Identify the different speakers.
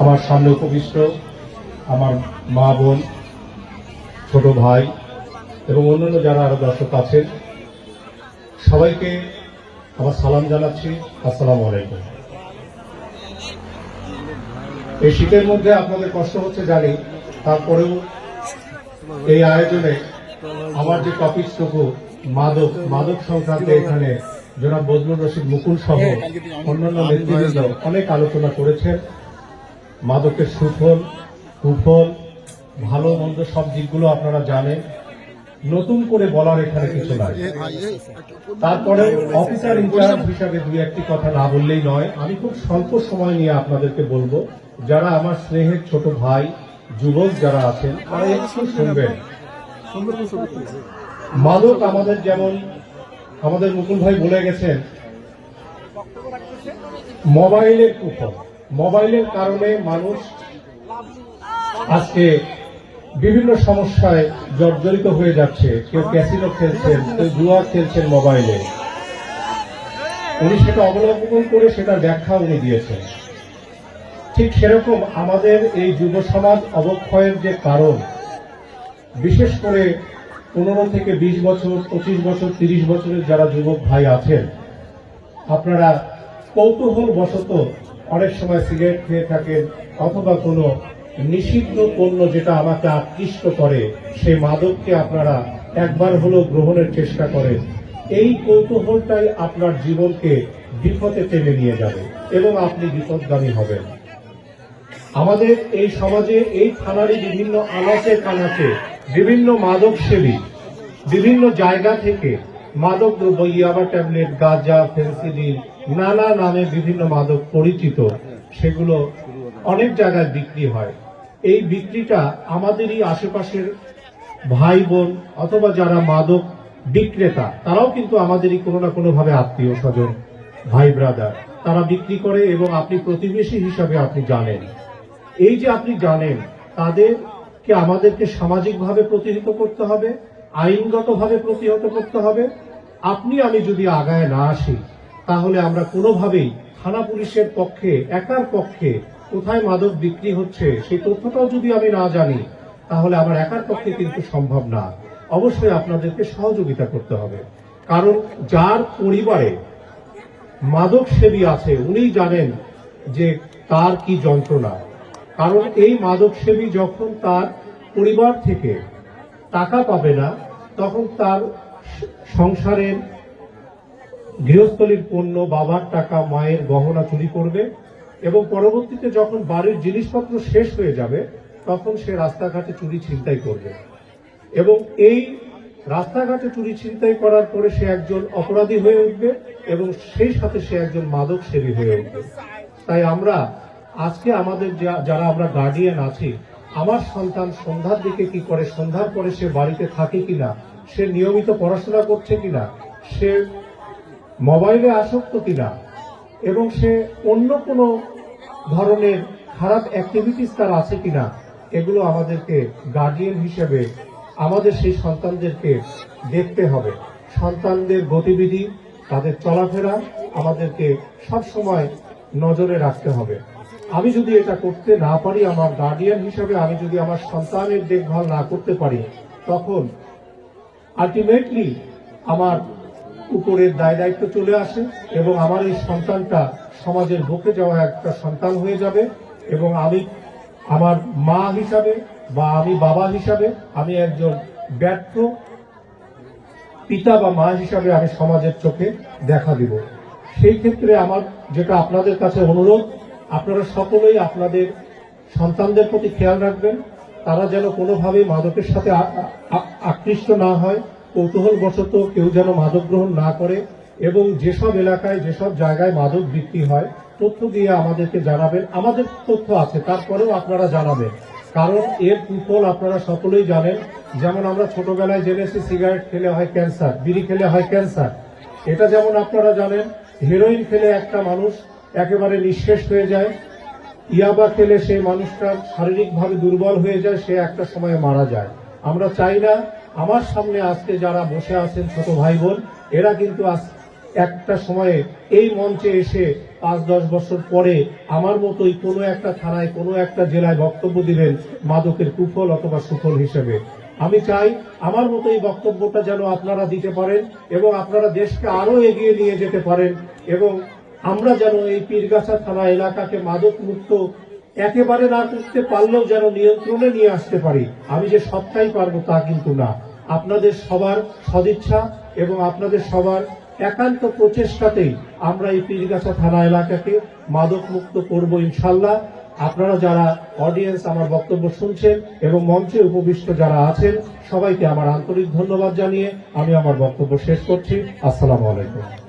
Speaker 1: আমার সামনে উপবিষ্ট আমার মা বোন, ছোট ভাই এবং অন্যান্য যারা আরো দর্শক আছেন, সবাইকে আমার সালাম জানাচ্ছি। আসসালামু আলাইকুম। এই শীতের মধ্যে আপনাদের কষ্ট হচ্ছে জানি, তারপরেও এই আয়োজনে আমার যে টপিকটুকু মাদক সংক্রান্ত, এখানে জনাব বজলুর রশিদ মুকুল সহ অন্যান্য নেতৃবৃন্দ অনেক আলোচনা করেছেন। মাদকের সুফল কুফল ভালো মন্দ সব দিকগুলো আপনারা জানেন, নতুন করে বলার এখানে কিছু নাই। তারপরে অফিসার ইনচার্জ হিসাবে দুই একটি কথা না বললেই নয়। আমি খুব স্বল্প সময় নিয়ে আপনাদেরকে বলবো, যারা আমার স্নেহের ছোট ভাই যুবক যারা আছেন তারা একটু শুনবেন। মাদক আমাদের, যেমন আমাদের মুকুল ভাই বলে গেছেন, মোবাইলের কুফল। মোবাইলের কারণে মানুষ আজকে বিভিন্ন সমস্যায় জর্জরিত হয়ে যাচ্ছে। কেউ ক্যাসিনো খেলছেন, কেউ জুয়া খেলছেন মোবাইলে। উনি সেটা অবলম্বন করে সেটা ব্যাখ্যা উনি দিয়েছেন। ঠিক সেরকম আমাদের এই যুব সমাজ অবক্ষয়ের যে কারণ, বিশেষ করে 15 থেকে 20 বছর, 25 বছর, 30 বছরের যারা যুবক ভাই আছেন, আপনারা কৌতূহল বশত অনেক সময় সিগারেট খেয়ে থাকেন অথবা কোনো নিষিদ্ধ পণ্য যেটা আমাকে আকৃষ্ট করে সেই মাদককে আপনারা একবার হলেও গ্রহণের চেষ্টা করেন। এই কৌতূহলটাই আপনার জীবনকে বিপদে টেনে নিয়ে যাবে এবং আপনি বিপদগামী হবেন। আমাদের এই সমাজে এই থানারই বিভিন্ন আনাচে কানাচে বিভিন্ন মাদক সেবী বিভিন্ন জায়গা থেকে মাদক দ্রব্য, ইয়াবা ট্যাবলেট, গাঁজা, ফেন্সিডিল, নানা নামে বিভিন্ন মাদক পরিচিত, সেগুলো অনেক জায়গায় বিক্রি হয়। এই বিক্রিটা আমাদেরই আশেপাশের ভাই বোন অথবা যারা মাদক বিক্রেতা, তারাও কিন্তু আমাদেরই কোনো না কোনো ভাবে আত্মীয় স্বজন, ভাই ব্রাদার, তারা বিক্রি করে এবং আপনি প্রতিবেশী হিসাবে আপনি জানেন। এই যে আপনি জানেন, তাদেরকে আমাদেরকে সামাজিকভাবে প্রতিহত করতে হবে, আইনগতভাবে প্রতিহত করতে হবে। আপনি আমি যদি আগায় না আসি, তাহলে আমরা কোনোভাবেই থানা পুলিশের পক্ষে, একার পক্ষে কোথায় মাদক বিক্রি হচ্ছে সেই তথ্যটাও যদি আমি না জানি, তাহলে আমার একার পক্ষে কিন্তু সম্ভব না। অবশ্যই আপনাদেরকে সহযোগিতা করতে হবে। কারণ যার পরিবারে মাদক সেবী আছে উনি জানেন যে তার কি যন্ত্রণা। কারণ এই মাদক সেবী যখন তার পরিবার থেকে টাকা পাবে না, তখন তার সংসারের গৃহস্থলীর পণ্য, বাবার টাকা, মায়ের গহনা চুরি করবে এবং পরবর্তীতে যখন বাড়ির জিনিসপত্র শেষ হয়ে যাবে তখন সে রাস্তাঘাটে চুরি ছিনতাই করবে এবং এই রাস্তাঘাটে চুরি ছিনতাই করার পরে সে একজন অপরাধী হয়ে উঠবে এবং সেই সাথে সে একজন মাদক সেবী হয়ে উঠবে। তাই আমরা আজকে আমাদের যারা আমরা গার্ডিয়ান আছি, আমার সন্তান সন্ধ্যার দিকে কি করে, সন্ধ্যার পরে সে বাড়িতে থাকে কিনা, সে নিয়মিত পড়াশোনা করছে কিনা, সে মোবাইলে আসক্ত কিনা এবং সে অন্য কোনো ধরনের খারাপ অ্যাক্টিভিটিস তার আছে কিনা, এগুলো আমাদেরকে গার্ডিয়ান হিসেবে আমাদের সেই সন্তানদেরকে দেখতে হবে। সন্তানদের গতিবিধি, তাদের চলাফেরা আমাদেরকে সব সময় নজরে রাখতে হবে। আমি যদি এটা করতে না পারি, আমার গার্ডিয়ান হিসেবে আমি যদি আমার সন্তানের দেখভাল না করতে পারি, তখন আলটিমেটলি আমার উপরের দায় দায়িত্ব চলে আসে এবং আমার এই সন্তানটা সমাজের বুকে যাওয়া একটা সন্তান হয়ে যাবে এবং আমি আমার মা হিসাবে বা আমি বাবা হিসাবে আমি একজন ব্যর্থ পিতা বা মা হিসাবে আমি সমাজের চোখে দেখা দিব। সেই ক্ষেত্রে আমার যেটা আপনাদের কাছে অনুরোধ, আপনারা সকলেই আপনাদের সন্তানদের প্রতি খেয়াল রাখবেন, তারা যেন কোনোভাবেই মাদকের সাথে আকৃষ্ট না হয়, কৌতূহলবশত কেউ যেন মাদক গ্রহণ না করে এবং যেসব এলাকায় যেসব জায়গায় মাদক বিক্রি হয় তথ্য দিয়ে আমাদেরকে জানাবেন। আমাদের তথ্য আছে, তারপরেও আপনারা জানাবেন, কারণ এর কুফল আপনারা সকলেই জানেন। যেমন আমরা ছোটবেলায় জেনেছি সিগারেট খেলে হয় ক্যান্সার, বিড়ি খেলে হয় ক্যান্সার, এটা যেমন আপনারা জানেন। হেরোইন খেলে একটা মানুষ একেবারে নিঃশেষ হয়ে যায়, ইয়াবা খেলে সেই মানুষটা শারীরিকভাবে দুর্বল হয়ে যায়, সে একটা সময় মারা যায়। আমরা চাই না আমার সামনে আজকে যারা বসে আছেন ছোট ভাই বোন, এরা কিন্তু একটা সময়ে এই মঞ্চে এসে 5-10 বছর পরে আমার মতোই কোনো একটা থানায় কোনো একটা জেলায় বক্তব্য দিবেন মাদকের কুফল অথবা সুফল হিসেবে। আমি চাই আমার মতো এই বক্তব্যটা যেন আপনারা দিতে পারেন এবং আপনারা দেশকে আরো এগিয়ে নিয়ে যেতে পারেন এবং আমরা যেন এই পীরগাছা থানা এলাকাকে মাদক মুক্ত একেবারে না করতে পারলেও যেন নিয়ন্ত্রণে নিয়ে আসতে পারি। আমি যে সবটাই পারবো তা কিন্তু না, আপনাদের সবার সদিচ্ছা এবং আপনাদের সবার একান্ত প্রচেষ্টাতেই আমরা এই পীরগাছা থানা এলাকাকে মাদক মুক্ত করব ইনশাল্লাহ। আপনারা যারা অডিয়েন্স আমার বক্তব্য শুনছেন এবং মঞ্চে উপবিষ্ট যারা আছেন সবাইকে আমার আন্তরিক ধন্যবাদ জানিয়ে আমি আমার বক্তব্য শেষ করছি। আসসালামু আলাইকুম।